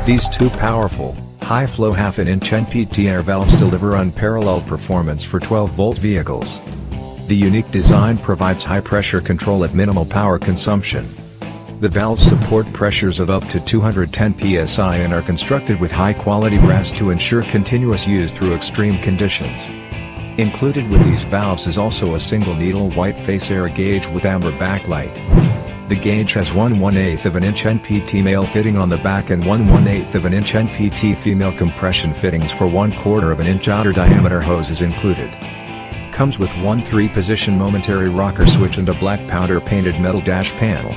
These two powerful, high-flow half-inch NPT air valves deliver unparalleled performance for 12-volt vehicles. The unique design provides high-pressure control at minimal power consumption. The valves support pressures of up to 210 psi and are constructed with high-quality brass to ensure continuous use through extreme conditions. Included with these valves is also a single-needle white-face air gauge with amber backlight. The gauge has 1/1/8 of an inch NPT Male fitting on the back and 1/1/8 of an inch NPT Female compression fittings for 1/4 of an inch outer diameter hoses included. Comes with one 3-position momentary rocker switch and a black powder-painted metal dash panel.